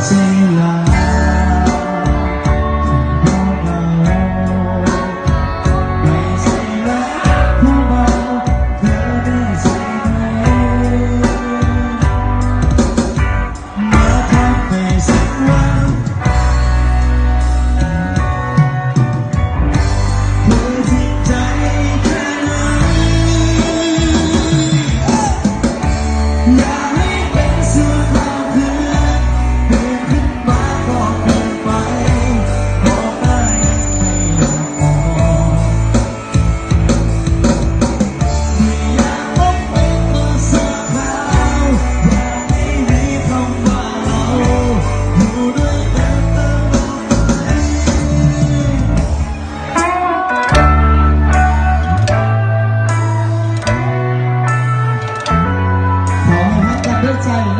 ใช่ลาไม่ใช่ลาผู้เมาเธอได้ใช่ไหมมาทำให้สักวันเธอจริงใจแค่ไหนอยากให้เป็นส่วนของเธอเดินขึ้นมาบอกเกินไปบอกได้ไม่ยอมมองไม่อยากต้องเป็นตัวเสื้อขาวอยากให้มีคำว่าเราอยู่ด้วยกันตลอดไปขอให้พักกันด้วยใจ